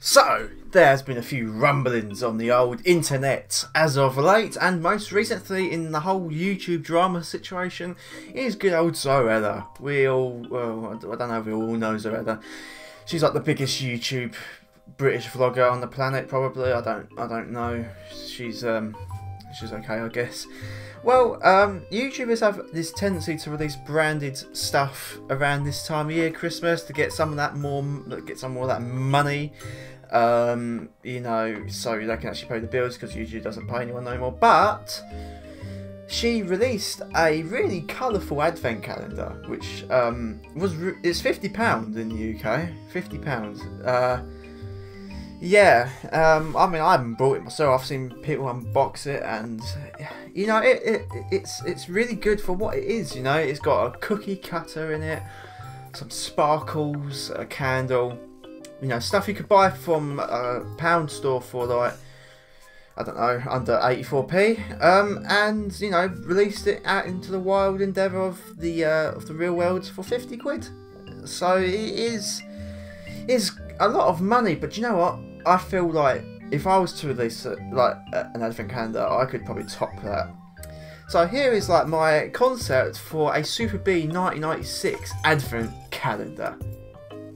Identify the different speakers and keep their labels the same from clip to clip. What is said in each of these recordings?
Speaker 1: So, there's been a few rumblings on the old internet as of late, and most recently in the whole YouTube drama situation is good old Zoella. Well, I don't know if we all know Zoella. She's like the biggest YouTube British vlogger on the planet, probably. I don't know. She's okay, I guess. Well, YouTubers have this tendency to release branded stuff around this time of year, Christmas, to get some of more of that money. You know, so they can actually pay the bills because YouTube doesn't pay anyone no more. But she released a really colourful advent calendar, which it's £50 in the UK. £50. Yeah, I mean, I haven't bought it myself. I've seen people unbox it, and you know, it's really good for what it is. You know, it's got a cookie cutter in it, some sparkles, a candle. You know, stuff you could buy from a pound store for like, I don't know, under 84p. And you know, released it out into the wild endeavour of the real world for 50 quid. So it is a lot of money, but you know what? I feel like if I was to release an advent calendar, I could probably top that. So here is like my concept for a SuperB1996 advent calendar.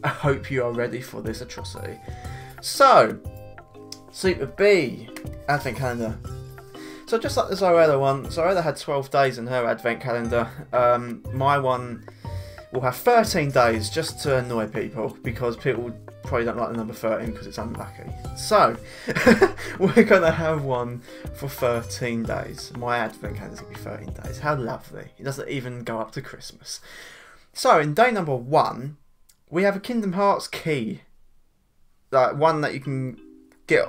Speaker 1: I hope you are ready for this atrocity. So, SuperB advent calendar. So just like the Zoella one, Zoella had 12 days in her advent calendar. My one will have 13 days just to annoy people, because people probably don't like the number 13 because it's unlucky. So, we're going to have one for 13 days. My advent calendar is going to be 13 days. How lovely. It doesn't even go up to Christmas. So, in day number 1, we have a Kingdom Hearts key. Like, one that you can get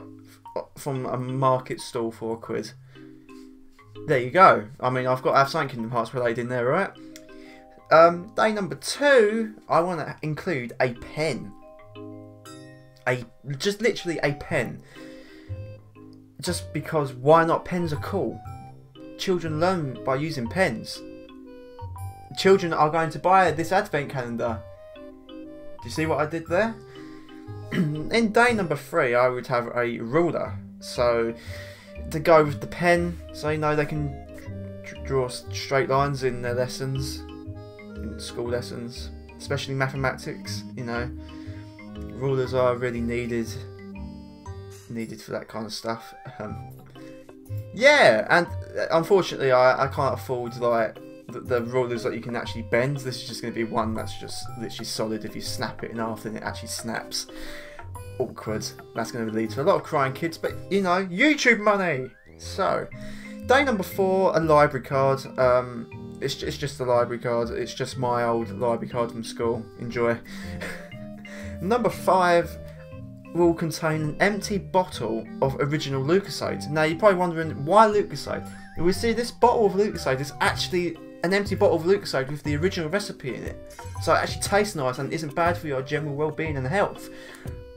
Speaker 1: from a market stall for £1. There you go. I mean, I've got to have something Kingdom Hearts related in there, right? Day number 2, I want to include a pen. Just literally a pen. Just because, why not? Pens are cool. Children learn by using pens. Children are going to buy this advent calendar. Do you see what I did there? In day number 3, I would have a ruler. So, to go with the pen, so you know they can draw straight lines in their lessons. In school lessons, especially mathematics, you know, rulers are really needed for that kind of stuff. Yeah, and unfortunately I can't afford like the rulers that you can actually bend. This is just going to be one that's just literally solid. If you snap it in half, then it actually snaps. Awkward. That's going to lead to a lot of crying kids, but you know, YouTube money. So, day number 4, a library card. It's just a library card. It's just my old library card from school. Enjoy. Number 5 will contain an empty bottle of original Lucasade. Now you're probably wondering, why Lucasade? We see this bottle of Lucasade is actually an empty bottle of Lucasade with the original recipe in it. So it actually tastes nice and isn't bad for your general well-being and health.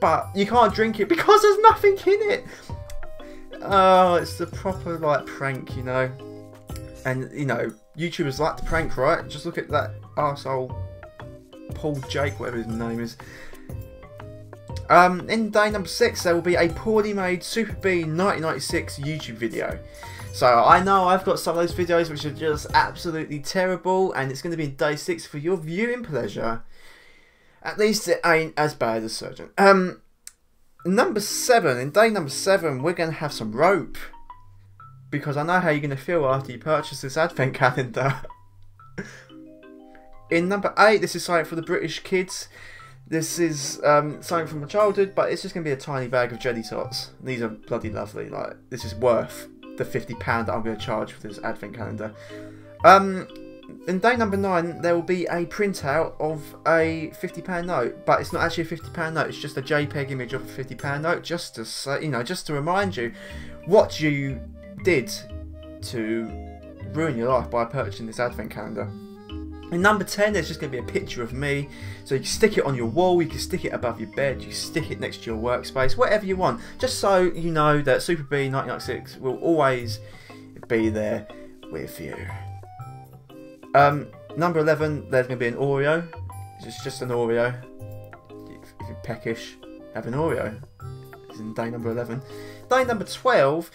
Speaker 1: But you can't drink it because there's nothing in it. Oh, it's the proper like prank, you know. And you know, YouTubers like to prank, right? Just look at that arsehole Paul Jake, whatever his name is. In day number 6, there will be a poorly made SuperB1996 YouTube video. So I know I've got some of those videos which are just absolutely terrible, and it's going to be in day 6 for your viewing pleasure. At least it ain't as bad as Surgeon. Number 7, in day number 7, we're going to have some rope. Because I know how you're going to feel after you purchase this advent calendar. In number 8, this is something for the British kids. This is something from my childhood, but it's just going to be a tiny bag of jelly tots. These are bloody lovely. Like, this is worth the £50 that I'm going to charge for this advent calendar. In day number 9, there will be a printout of a £50 note, but it's not actually a £50 note. It's just a JPEG image of a £50 note, just to say, you know, just to remind you what you did to ruin your life by purchasing this advent calendar. In number 10, there's just going to be a picture of me. So you can stick it on your wall, you can stick it above your bed, you can stick it next to your workspace, whatever you want. Just so you know that SuperB1996 will always be there with you. Number 11, there's going to be an Oreo. It's just an Oreo. If you're peckish. have an Oreo. It's in day number 11. Day number 12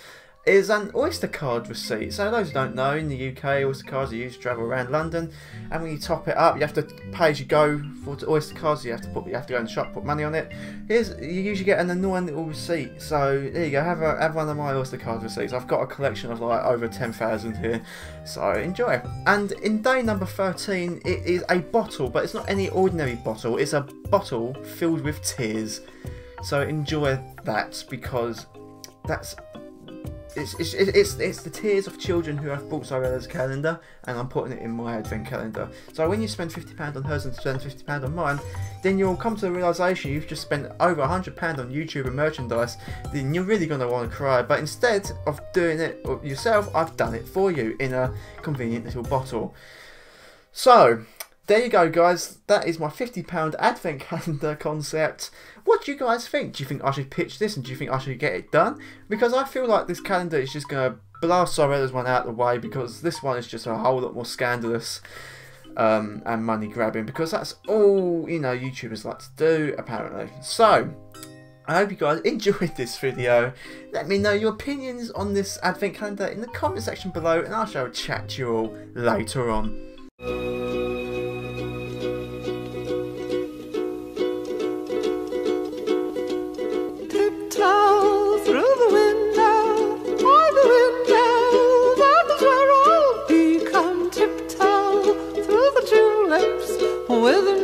Speaker 1: is an Oyster card receipt. So those who don't know, in the UK, Oyster cards are used to travel around London, and when you top it up, you have to pay as you go for the Oyster cards. You have to go in the shop, put money on it. You usually get an annoying little receipt. So there you go, have one of my Oyster card receipts. I've got a collection of like over 10,000 here, so enjoy. And in day number 13, it is a bottle, but it's not any ordinary bottle. It's a bottle filled with tears. So enjoy that, because that's. It's the tears of children who have bought Zoella's calendar, and I'm putting it in my advent calendar. So when you spend £50 on hers and spend £50 on mine, then you'll come to the realisation you've just spent over £100 on YouTube and merchandise. Then you're really going to want to cry. But instead of doing it yourself, I've done it for you in a convenient little bottle. So there you go, guys. That is my £50 advent calendar concept. What do you guys think? Do you think I should pitch this, and do you think I should get it done? Because I feel like this calendar is just going to blast Zoella's one out of the way, because this one is just a whole lot more scandalous and money grabbing, because that's all, you know, YouTubers like to do, apparently. So I hope you guys enjoyed this video. Let me know your opinions on this advent calendar in the comment section below, and I shall chat to you all later on.
Speaker 2: With